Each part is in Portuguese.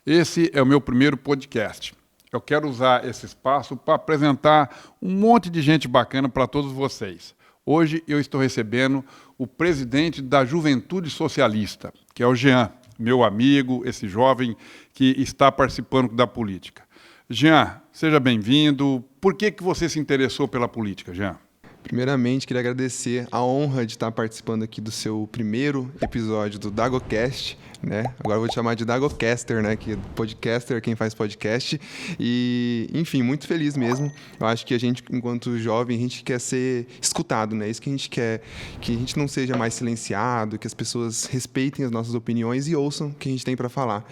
Esse é o meu primeiro podcast. Eu quero usar esse espaço para apresentar um monte de gente bacana para todos vocês. Hoje eu estou recebendo o presidente da Juventude Socialista, que é o Jean, meu amigo, esse jovem que está participando da política. Jean, seja bem-vindo. Por que você se interessou pela política, Jean? Primeiramente, queria agradecer a honra de estar participando aqui do seu primeiro episódio do DagoCast, né? Agora eu vou te chamar de Dagocaster, né? Que podcaster é quem faz podcast. E, enfim, muito feliz mesmo. Eu acho que a gente, enquanto jovem, a gente quer ser escutado, né? Isso que a gente quer, que a gente não seja mais silenciado, que as pessoas respeitem as nossas opiniões e ouçam o que a gente tem para falar.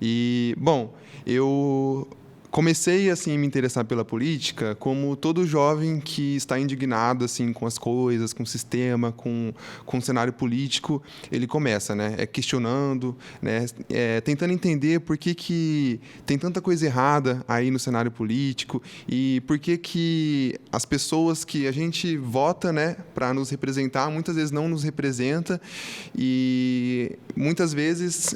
E, bom, eu comecei assim a me interessar pela política como todo jovem que está indignado assim com as coisas, com o sistema, com o cenário político, ele começa, né, questionando, né, tentando entender por que tem tanta coisa errada aí no cenário político e por que as pessoas que a gente vota, né, para nos representar, muitas vezes não nos representa e muitas vezes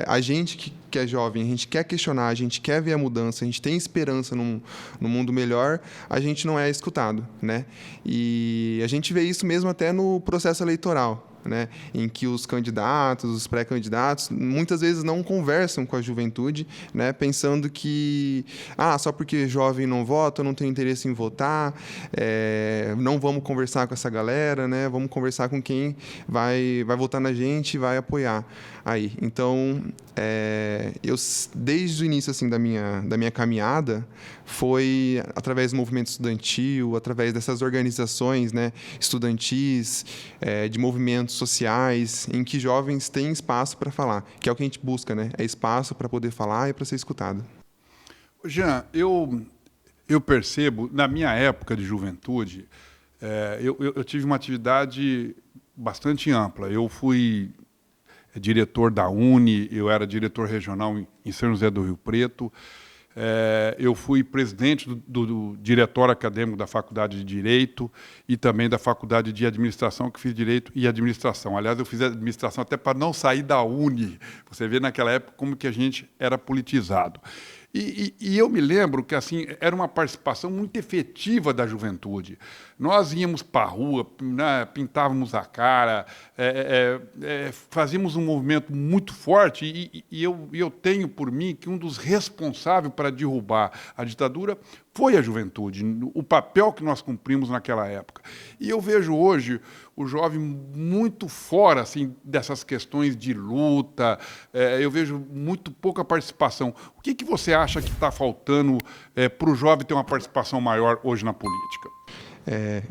a gente que é jovem, a gente quer questionar, a gente quer ver a mudança, a gente tem esperança num mundo melhor, a gente não é escutado, né? E a gente vê isso mesmo até no processo eleitoral, né, em que os candidatos, os pré-candidatos, muitas vezes não conversam com a juventude, né, pensando que só porque jovem não vota, não tem interesse em votar, não vamos conversar com essa galera, né, vamos conversar com quem vai votar na gente e vai apoiar aí. Então, eu desde o início assim da minha caminhada foi através do movimento estudantil, através dessas organizações, né, estudantis, de movimentos sociais, em que jovens têm espaço para falar, que é o que a gente busca, né? É espaço para poder falar e para ser escutado. Jean, eu percebo, na minha época de juventude, eu tive uma atividade bastante ampla. Eu fui diretor da Uni, eu era diretor regional em São José do Rio Preto, eu fui presidente do diretório acadêmico da Faculdade de Direito e também da Faculdade de Administração, que fiz Direito e Administração. Aliás, eu fiz Administração até para não sair da Uni. Você vê naquela época como que a gente era politizado. E eu me lembro que assim era uma participação muito efetiva da juventude. Nós íamos para a rua, né, pintávamos a cara, fazíamos um movimento muito forte e eu tenho por mim que um dos responsáveis para derrubar a ditadura foi a juventude, o papel que nós cumprimos naquela época. E eu vejo hoje o jovem muito fora assim, dessas questões de luta, eu vejo muito pouca participação. O que você acha que está faltando para o jovem ter uma participação maior hoje na política?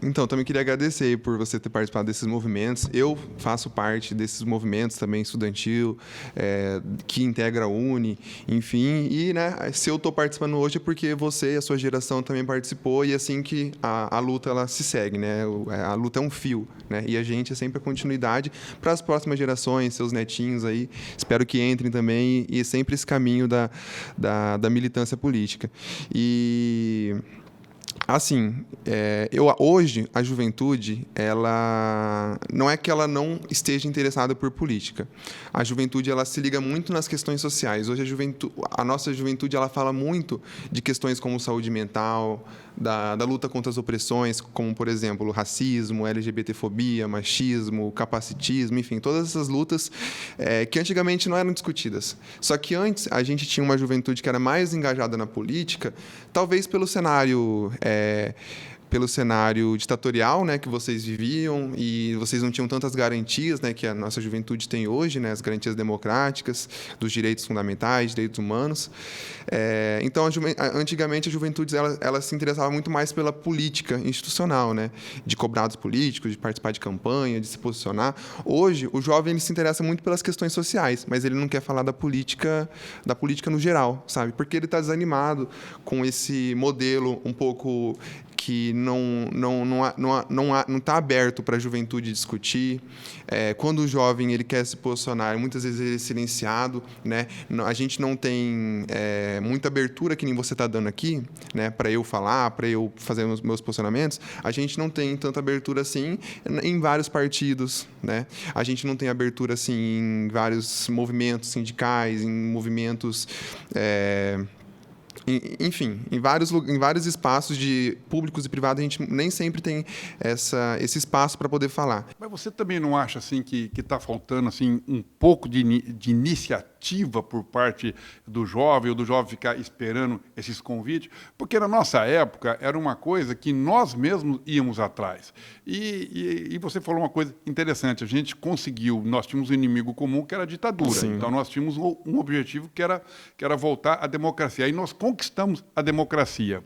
Então, também queria agradecer por você ter participado desses movimentos. Eu faço parte desses movimentos também estudantil, que integra a Uni, enfim. E, né, se eu estou participando hoje é porque você e a sua geração também participou e é assim que a luta ela se segue, né? A luta é um fio, né? E a gente é sempre a continuidade para as próximas gerações, seus netinhos aí. Espero que entrem também e é sempre esse caminho da militância política. E assim, hoje a juventude, ela não é que ela não esteja interessada por política. A juventude ela se liga muito nas questões sociais. Hoje a nossa juventude ela fala muito de questões como saúde mental, da luta contra as opressões, como, por exemplo, racismo, LGBTfobia, machismo, capacitismo, enfim, todas essas lutas que antigamente não eram discutidas. Só que antes a gente tinha uma juventude que era mais engajada na política, talvez pelo cenário ditatorial, né, que vocês viviam e vocês não tinham tantas garantias, né, que a nossa juventude tem hoje, né, as garantias democráticas, dos direitos fundamentais, direitos humanos. Então, antigamente, a juventude ela se interessava muito mais pela política institucional, né, de cobrar dos políticos, de participar de campanha, de se posicionar. Hoje, o jovem ele se interessa muito pelas questões sociais, mas ele não quer falar da política no geral, sabe? Porque ele está desanimado com esse modelo um pouco que não está aberto para a juventude discutir. Quando o jovem ele quer se posicionar, muitas vezes ele é silenciado, né? A gente não tem muita abertura que nem você está dando aqui, né? Para eu falar, para eu fazer os meus posicionamentos. A gente não tem tanta abertura assim em vários partidos, né? A gente não tem abertura assim em vários movimentos sindicais, em movimentos enfim, em vários espaços de públicos e privados, a gente nem sempre tem esse espaço para poder falar. Mas você também não acha assim, que está faltando assim, um pouco de iniciativa por parte do jovem, ou do jovem ficar esperando esses convites? Porque na nossa época era uma coisa que nós mesmos íamos atrás. E você falou uma coisa interessante, a gente conseguiu, nós tínhamos um inimigo comum que era a ditadura. Sim. Então nós tínhamos um objetivo que era voltar à democracia. Aí nós conquistamos a democracia.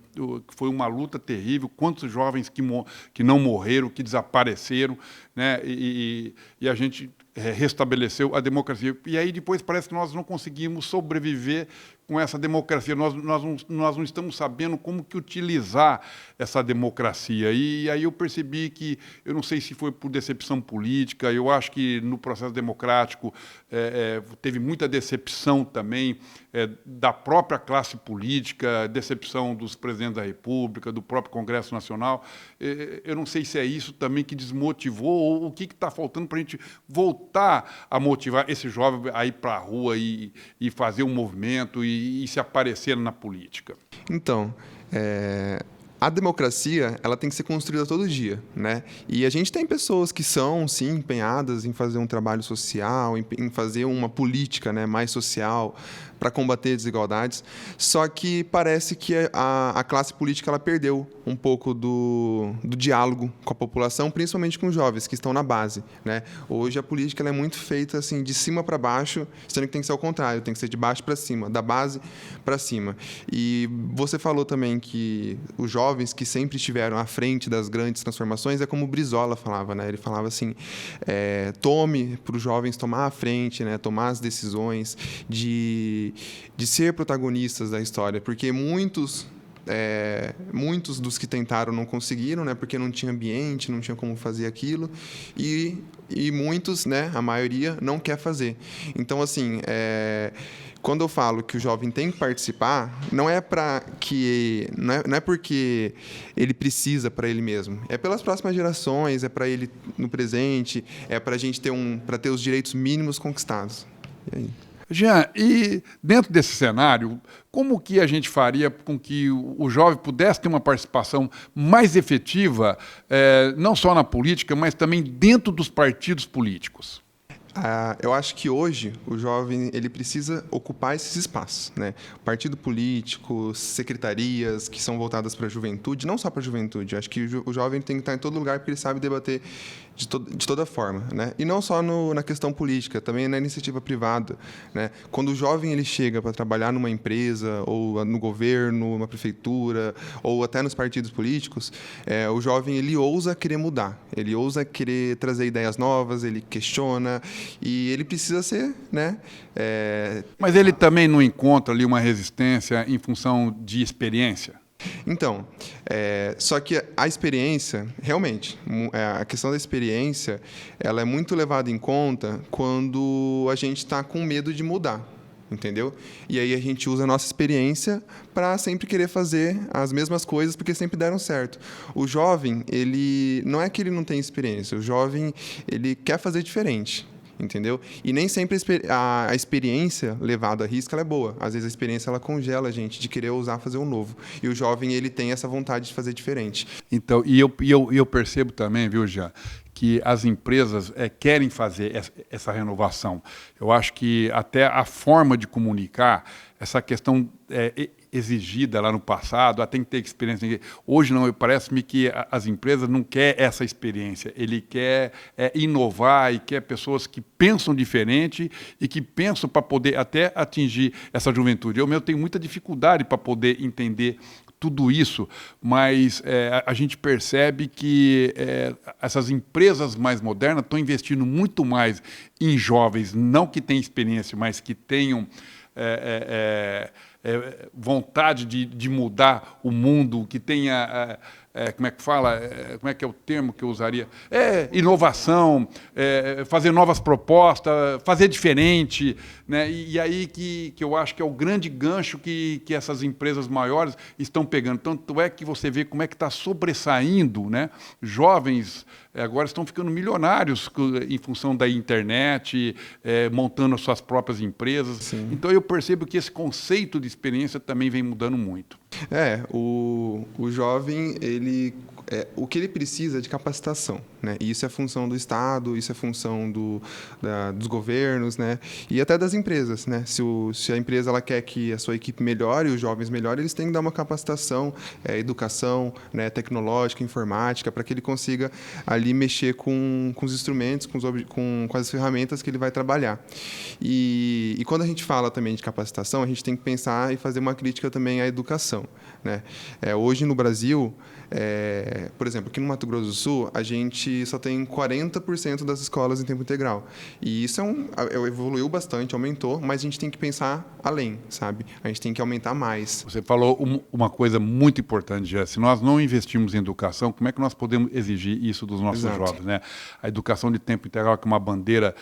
Foi uma luta terrível, quantos jovens que não morreram, que desapareceram, né? E a gente restabeleceu a democracia. E aí depois parece que nós não conseguimos sobreviver com essa democracia. Nós não estamos sabendo como que utilizar essa democracia. E aí eu percebi que, eu não sei se foi por decepção política, eu acho que no processo democrático teve muita decepção também da própria classe política, decepção dos presidentes da República, do próprio Congresso Nacional. Eu não sei se é isso também que desmotivou, ou o que está faltando para a gente voltar a motivar esse jovem a ir para a rua e fazer um movimento e se aparecer na política. Então, a democracia ela tem que ser construída todo dia, né? E a gente tem pessoas que são, sim, empenhadas em fazer um trabalho social, em fazer uma política, né, mais social, para combater desigualdades. Só que parece que a classe política ela perdeu um pouco do diálogo com a população, principalmente com os jovens que estão na base, né? Hoje a política ela é muito feita assim de cima para baixo, sendo que tem que ser ao contrário, tem que ser de baixo para cima, da base para cima. E você falou também que os jovens que sempre estiveram à frente das grandes transformações é como o Brizola falava, né? Ele falava assim, tome para os jovens tomar a frente, né? Tomar as decisões de ser protagonistas da história, porque muitos dos que tentaram não conseguiram, né, porque não tinha ambiente, não tinha como fazer aquilo, e muitos, né, a maioria, não quer fazer. Então, assim, quando eu falo que o jovem tem que participar, não é porque ele precisa para ele mesmo, é pelas próximas gerações, é para ele no presente, é para a gente ter os direitos mínimos conquistados. E aí? Jean, e dentro desse cenário, como que a gente faria com que o jovem pudesse ter uma participação mais efetiva, não só na política, mas também dentro dos partidos políticos? Eu acho que hoje o jovem ele precisa ocupar esses espaços, né? Partido político, secretarias que são voltadas para a juventude, não só para a juventude. Eu acho que o jovem tem que estar em todo lugar porque ele sabe debater de toda forma, né? E não só na questão política, também na iniciativa privada, né? Quando o jovem ele chega para trabalhar numa empresa ou no governo, numa prefeitura ou até nos partidos políticos, o jovem ele ousa querer mudar, ele ousa querer trazer ideias novas, ele questiona. E ele precisa ser, né? Mas ele também não encontra ali uma resistência em função de experiência? Então, só que a experiência, realmente, a questão da experiência, ela é muito levada em conta quando a gente está com medo de mudar. Entendeu? E aí a gente usa a nossa experiência para sempre querer fazer as mesmas coisas porque sempre deram certo. O jovem, ele não é que ele não tem experiência, o jovem, ele quer fazer diferente. Entendeu? E nem sempre a experiência levada à risca ela é boa. Às vezes a experiência ela congela a gente de querer ousar fazer um novo. E o jovem ele tem essa vontade de fazer diferente. Então, e eu percebo também, viu, Jean, que as empresas querem fazer essa renovação. Eu acho que até a forma de comunicar, essa questão exigida lá no passado, tem que ter experiência. Hoje não, parece-me que as empresas não querem essa experiência. Ele quer inovar e quer pessoas que pensam diferente e que pensam para poder até atingir essa juventude. Eu mesmo tenho muita dificuldade para poder entender tudo isso, mas a gente percebe que essas empresas mais modernas estão investindo muito mais em jovens, não que tenham experiência, mas que tenham vontade de mudar o mundo, que tenha como é que fala? Como é que é o termo que eu usaria? Inovação, fazer novas propostas, fazer diferente, né? E aí que eu acho que é o grande gancho que essas empresas maiores estão pegando. Tanto é que você vê como é que está sobressaindo, né? Jovens agora estão ficando milionários em função da internet, montando as suas próprias empresas. Sim. Então eu percebo que esse conceito de experiência também vem mudando muito. O jovem, o que ele precisa é de capacitação, né? E isso é função do Estado, isso é função dos governos, né? E até das empresas, né? Se a empresa ela quer que a sua equipe melhore, os jovens melhorem, eles têm que dar uma capacitação, educação, né? Tecnológica, informática, para que ele consiga ali mexer com os instrumentos, com as ferramentas que ele vai trabalhar. E quando a gente fala também de capacitação, a gente tem que pensar e fazer uma crítica também à educação, né? Hoje no Brasil, por exemplo, aqui no Mato Grosso do Sul, a gente só tem 40% das escolas em tempo integral. E isso evoluiu bastante, aumentou, mas a gente tem que pensar além, sabe? A gente tem que aumentar mais. Você falou uma coisa muito importante, Jé. Se nós não investirmos em educação, como é que nós podemos exigir isso dos nossos jovens, né? A educação de tempo integral, que é uma bandeira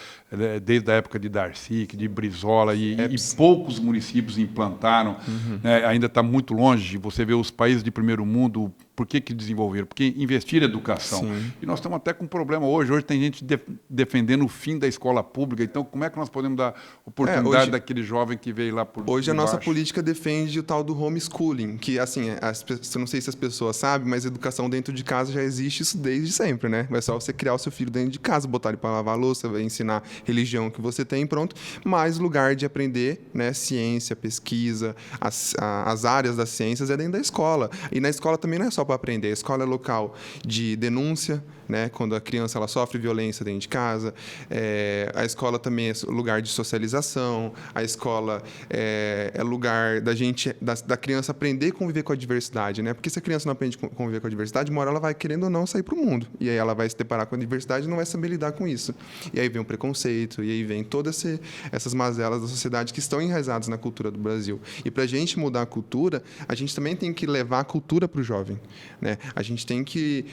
desde a época de Darcy, de Brizola, e poucos municípios implantaram, né? Ainda está muito longe. Você vê os países de primeiro mundo, por que desenvolveram? Porque investir em educação. Sim. E nós estamos até com um problema hoje. Hoje tem gente defendendo o fim da escola pública. Então, como é que nós podemos dar oportunidade daquele jovem que veio lá por Hoje a nossa política defende o tal do homeschooling, que, assim, eu não sei se as pessoas sabem, mas educação dentro de casa já existe isso desde sempre, né? É só você criar o seu filho dentro de casa, botar ele para lavar a louça, ensinar religião que você tem, pronto. Mais lugar de aprender, né? Ciência, pesquisa, as áreas das ciências é dentro da escola. E na escola também não é só para aprender. A escola é local de denúncia, né? Quando a criança ela sofre violência dentro de casa. A escola também é lugar de socialização. A escola é lugar da criança aprender a conviver com a diversidade, né? Porque se a criança não aprende a conviver com a diversidade, uma hora ela vai, querendo ou não, sair para o mundo. E aí ela vai se deparar com a diversidade e não vai saber lidar com isso. E aí vem o preconceito, e aí vem todas essas mazelas da sociedade que estão enraizadas na cultura do Brasil. E para a gente mudar a cultura, a gente também tem que levar a cultura para o jovem, né? A gente tem que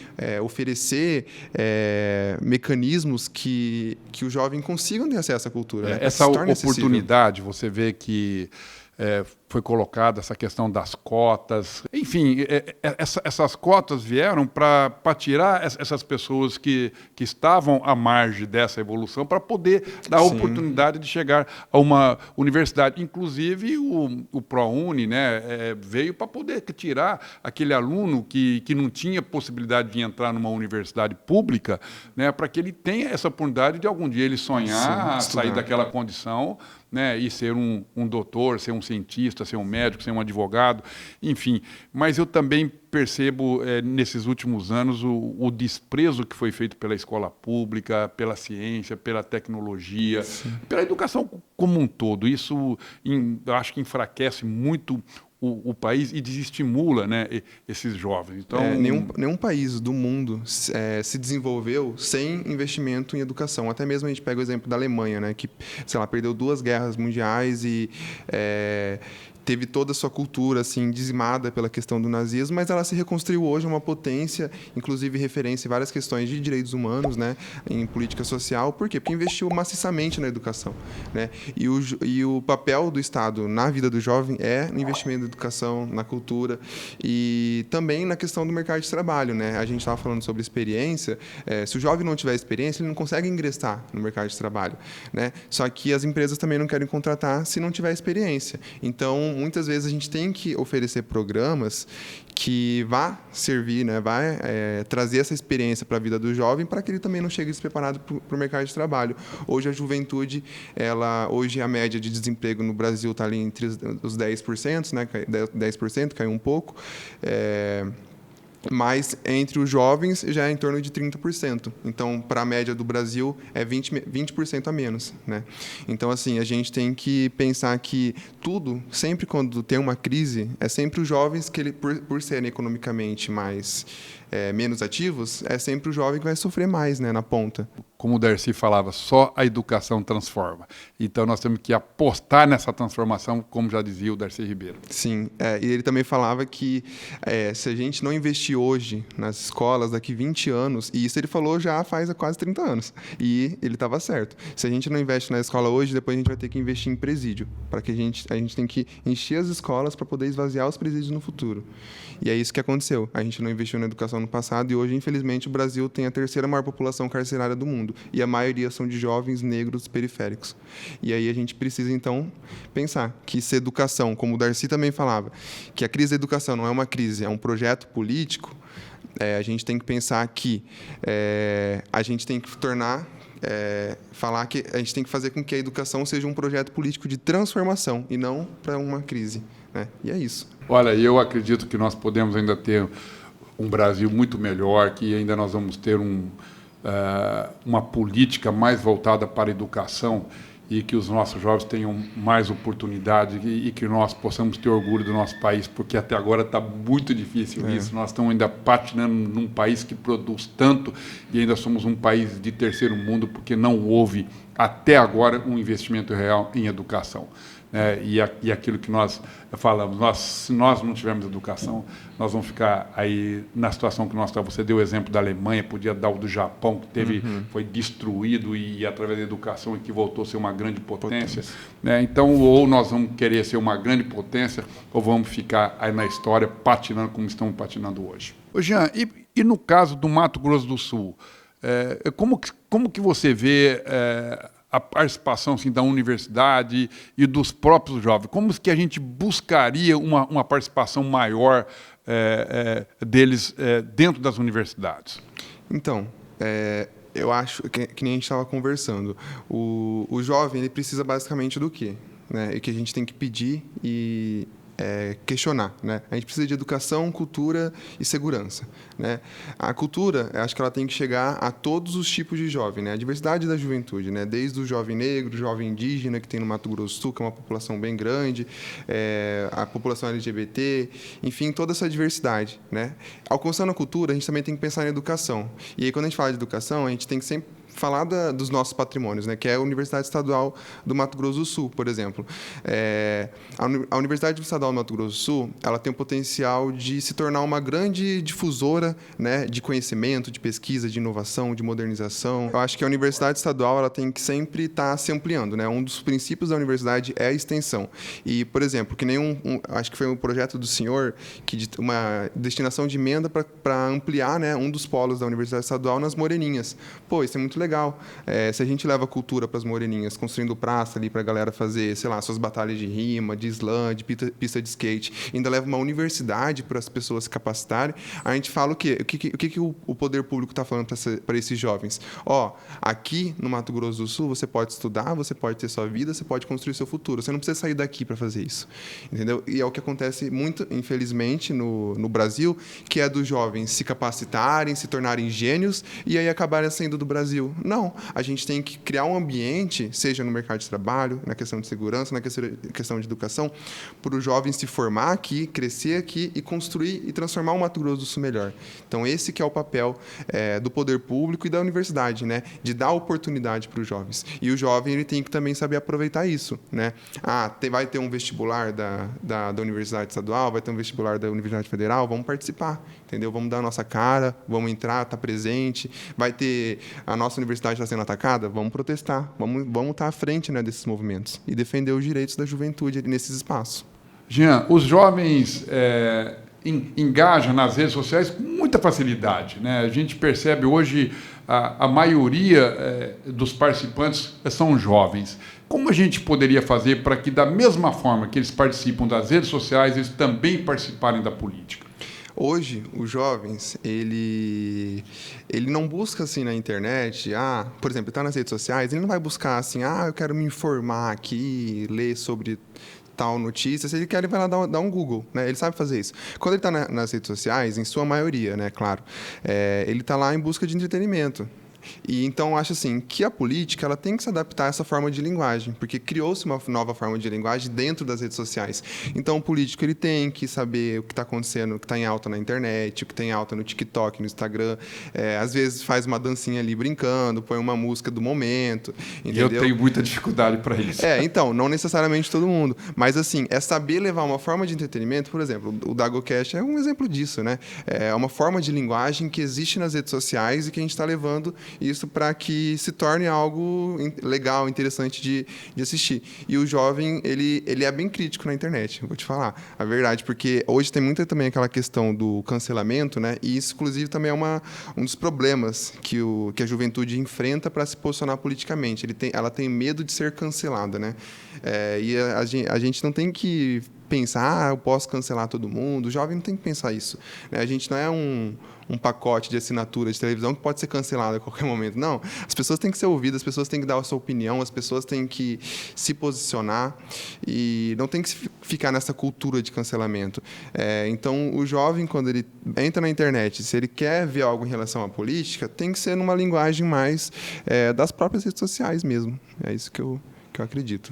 oferecer mecanismos que o jovem consiga ter acesso à cultura. Né? Essa oportunidade, você vê que foi colocada essa questão das cotas. Enfim, essas cotas vieram para tirar essas pessoas que estavam à margem dessa evolução para poder dar a oportunidade de chegar a uma universidade. Inclusive, o ProUni, né, veio para poder tirar aquele aluno que não tinha possibilidade de entrar numa universidade pública, né, para que ele tenha essa oportunidade de algum dia ele sonhar, sair daquela condição, né, e ser um doutor, ser um cientista, ser um médico, ser um advogado, enfim. Mas eu também percebo, nesses últimos anos, o desprezo que foi feito pela escola pública, pela ciência, pela tecnologia, pela educação como um todo. Isso, eu acho que enfraquece muito o país e desestimula, né, esses jovens. Então, nenhum país do mundo se desenvolveu sem investimento em educação. Até mesmo a gente pega o exemplo da Alemanha, né, que, sei lá, perdeu 2 guerras mundiais e teve toda a sua cultura assim dizimada pela questão do nazismo, mas ela se reconstruiu hoje uma potência, inclusive referência em várias questões de direitos humanos, né, em política social. Por quê? Porque investiu maciçamente na educação, né? E o papel do Estado na vida do jovem é no investimento na educação, na cultura e também na questão do mercado de trabalho, né? A gente estava falando sobre experiência. Se o jovem não tiver experiência, ele não consegue ingressar no mercado de trabalho, né? Só que as empresas também não querem contratar se não tiver experiência. Então, muitas vezes a gente tem que oferecer programas que vá servir, né, vai trazer essa experiência para a vida do jovem, para que ele também não chegue despreparado para o mercado de trabalho. Hoje a juventude, hoje a média de desemprego no Brasil está ali entre os 10%, né, 10%, caiu um pouco. Mas entre os jovens já é em torno de 30%. Então, para a média do Brasil, é 20% a menos, né? Então, assim, a gente tem que pensar que tudo, sempre quando tem uma crise, é sempre os jovens que, por serem economicamente mais menos ativos, é sempre o jovem que vai sofrer mais, né, na ponta. Como o Darcy falava, só a educação transforma. Então nós temos que apostar nessa transformação, como já dizia o Darcy Ribeiro. Sim, e ele também falava que se a gente não investir hoje nas escolas, daqui 20 anos, e isso ele falou já faz quase 30 anos, e ele estava certo. Se a gente não investe na escola hoje, depois a gente vai ter que investir em presídio, para que a gente tem que encher as escolas para poder esvaziar os presídios no futuro. E é isso que aconteceu. A gente não investiu na educação no passado e hoje, infelizmente, o Brasil tem a terceira maior população carcerária do mundo. E a maioria são de jovens negros periféricos. E aí a gente precisa, então, pensar que se educação, como o Darcy também falava, que a crise da educação não é uma crise, é um projeto político, a gente tem que pensar que a gente tem que falar que a gente tem que fazer com que a educação seja um projeto político de transformação e não para uma crise, né? E é isso. Olha, eu acredito que nós podemos ainda ter um Brasil muito melhor, que ainda nós vamos ter uma política mais voltada para a educação e que os nossos jovens tenham mais oportunidade e que nós possamos ter orgulho do nosso país, porque até agora está muito difícil isso. Nós estamos ainda patinando num país que produz tanto e ainda somos um país de terceiro mundo, porque não houve, até agora, um investimento real em educação. E aquilo que nós falamos, se nós não tivermos educação, nós vamos ficar aí na situação que nós estamos. Você deu o exemplo da Alemanha, podia dar o do Japão, que foi destruído e através da educação e que voltou a ser uma grande potência. Então, ou nós vamos querer ser uma grande potência, ou vamos ficar aí na história patinando como estamos patinando hoje. Ô Jean, e no caso do Mato Grosso do Sul, como que você vê a participação assim, da universidade e dos próprios jovens? Como que a gente buscaria uma participação maior deles dentro das universidades? Então, eu acho que nem a gente estava conversando. O jovem ele precisa basicamente do quê? E que a gente tem que pedir e questionar, né? A gente precisa de educação, cultura e segurança, né? A cultura, eu acho que ela tem que chegar a todos os tipos de jovem, né? A diversidade da juventude, né? Desde o jovem negro, o jovem indígena, que tem no Mato Grosso do Sul, que é uma população bem grande, a população LGBT, enfim, toda essa diversidade, né? Alcançando a cultura, a gente também tem que pensar em educação. E aí, quando a gente fala de educação, a gente tem que sempre falar dos nossos patrimônios, né? Que é a Universidade Estadual do Mato Grosso do Sul, por exemplo. A Universidade Estadual do Mato Grosso do Sul, ela tem o potencial de se tornar uma grande difusora, né, de conhecimento, de pesquisa, de inovação, de modernização. Eu acho que a Universidade Estadual ela tem que sempre estar se ampliando, né? Um dos princípios da universidade é a extensão. E, por exemplo, que nem acho que foi um projeto do senhor uma destinação de emenda para ampliar, né, um dos polos da Universidade Estadual nas Moreninhas. Pô, isso é muito legal. Se a gente leva a cultura para as Moreninhas, construindo praça ali para a galera fazer, sei lá, suas batalhas de rima, de slam, de pista de skate, ainda leva uma universidade para as pessoas se capacitarem, a gente fala o quê? O que o poder público está falando para esses jovens? Aqui no Mato Grosso do Sul, você pode estudar, você pode ter sua vida, você pode construir seu futuro. Você não precisa sair daqui para fazer isso. Entendeu? E é o que acontece muito, infelizmente, no Brasil, que é dos jovens se capacitarem, se tornarem gênios e aí acabarem saindo do Brasil. Não, a gente tem que criar um ambiente, seja no mercado de trabalho, na questão de segurança, na questão de educação, para o jovem se formar aqui, crescer aqui e construir e transformar o Mato Grosso do Sul melhor. Então, esse que é o papel do poder público e da universidade, né? De dar oportunidade para os jovens. E o jovem ele tem que também saber aproveitar isso, né? Vai ter um vestibular da Universidade Estadual, vai ter um vestibular da Universidade Federal, vamos participar, entendeu? Vamos dar a nossa cara, vamos entrar, estar presente, vai ter a nossa universidade está sendo atacada, vamos protestar, vamos estar à frente, né, desses movimentos e defender os direitos da juventude nesses espaços. Jean, os jovens engajam nas redes sociais com muita facilidade, né? A gente percebe hoje a maioria dos participantes são jovens. Como a gente poderia fazer para que, da mesma forma que eles participam das redes sociais, eles também participarem da política? Hoje, os jovens, ele não busca assim na internet, por exemplo, ele está nas redes sociais, ele não vai buscar assim, eu quero me informar aqui, ler sobre tal notícia. Se ele quer, ele vai lá dar um Google, né? Ele sabe fazer isso. Quando ele está nas redes sociais, em sua maioria, né, claro, ele está lá em busca de entretenimento. E então eu acho assim que a política ela tem que se adaptar a essa forma de linguagem, porque criou-se uma nova forma de linguagem dentro das redes sociais. Então o político ele tem que saber o que está acontecendo, o que está em alta na internet, o que tem alta no TikTok, no Instagram. Às vezes faz uma dancinha ali brincando, põe uma música do momento, entendeu? E eu tenho muita dificuldade para isso. Então, não necessariamente todo mundo, mas assim, é saber levar uma forma de entretenimento, por exemplo, o DagoCast é um exemplo disso, né? É uma forma de linguagem que existe nas redes sociais e que a gente está levando isso para que se torne algo legal, interessante de assistir. E o jovem, ele é bem crítico na internet, eu vou te falar a verdade, porque hoje tem muita também aquela questão do cancelamento, né? E isso, inclusive, também é um dos problemas que a juventude enfrenta para se posicionar politicamente. Ela tem medo de ser cancelada, né? E a gente não tem que pensar, eu posso cancelar todo mundo. O jovem não tem que pensar isso, né? A gente não é um pacote de assinatura de televisão que pode ser cancelado a qualquer momento. Não, as pessoas têm que ser ouvidas, as pessoas têm que dar a sua opinião, as pessoas têm que se posicionar e não tem que ficar nessa cultura de cancelamento. Então, o jovem, quando ele entra na internet, se ele quer ver algo em relação à política, tem que ser numa linguagem mais das próprias redes sociais mesmo. É isso que eu acredito.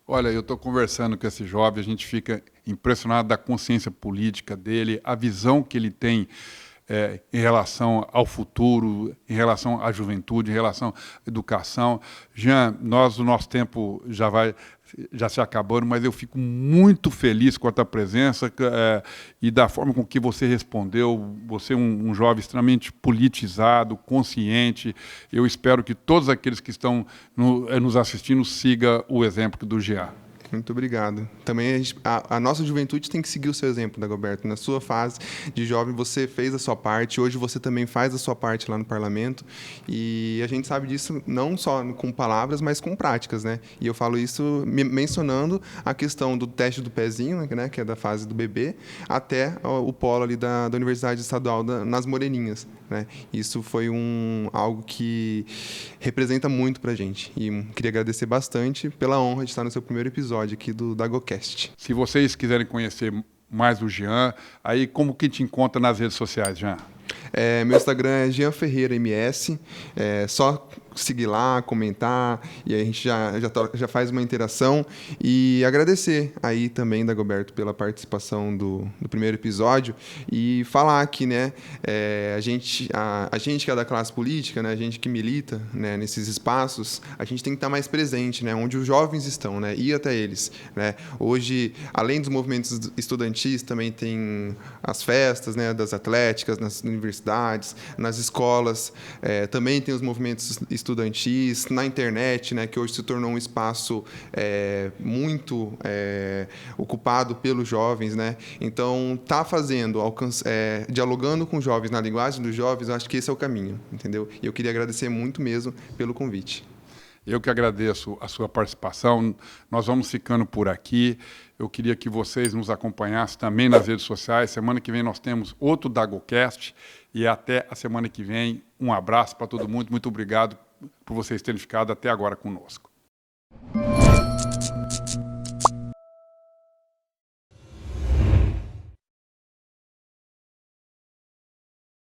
Olha, eu estou conversando com esse jovem, a gente fica impressionado da consciência política dele, a visão que ele tem em relação ao futuro, em relação à juventude, em relação à educação. Jean, o nosso tempo já se acabando, mas eu fico muito feliz com a tua presença e da forma com que você respondeu. Você é um jovem extremamente politizado, consciente. Eu espero que todos aqueles que estão nos assistindo sigam o exemplo do Jean. Muito obrigado. Também a nossa juventude tem que seguir o seu exemplo, Dagoberto. Na sua fase de jovem, você fez a sua parte. Hoje você também faz a sua parte lá no parlamento. E a gente sabe disso não só com palavras, mas com práticas, né? E eu falo isso mencionando a questão do teste do pezinho, né, que é da fase do bebê, até o polo ali da Universidade Estadual nas Moreninhas, né? Isso foi algo que representa muito pra gente. E queria agradecer bastante pela honra de estar no seu primeiro episódio aqui do DagoCast. Se vocês quiserem conhecer mais do Jean, aí como que te encontra nas redes sociais, Jean? Meu Instagram é Jean Ferreira MS. Só seguir lá, comentar, e aí a gente já faz uma interação. E agradecer aí também, Dagoberto, pela participação do primeiro episódio e falar que, né, a gente que é da classe política, né, a gente que milita, né, nesses espaços, a gente tem que estar mais presente, né, onde os jovens estão, né, ir até eles, né. Hoje, além dos movimentos estudantis, também tem as festas, né, das atléticas, nas universidades, nas escolas, também tem os movimentos estudantis, na internet, né, que hoje se tornou um espaço muito ocupado pelos jovens, né? Então, dialogando com os jovens na linguagem dos jovens, eu acho que esse é o caminho, entendeu? E eu queria agradecer muito mesmo pelo convite. Eu que agradeço a sua participação. Nós vamos ficando por aqui. Eu queria que vocês nos acompanhassem também nas redes sociais. Semana que vem nós temos outro DagoCast. E até a semana que vem. Um abraço para todo mundo. Muito obrigado por vocês terem ficado até agora conosco.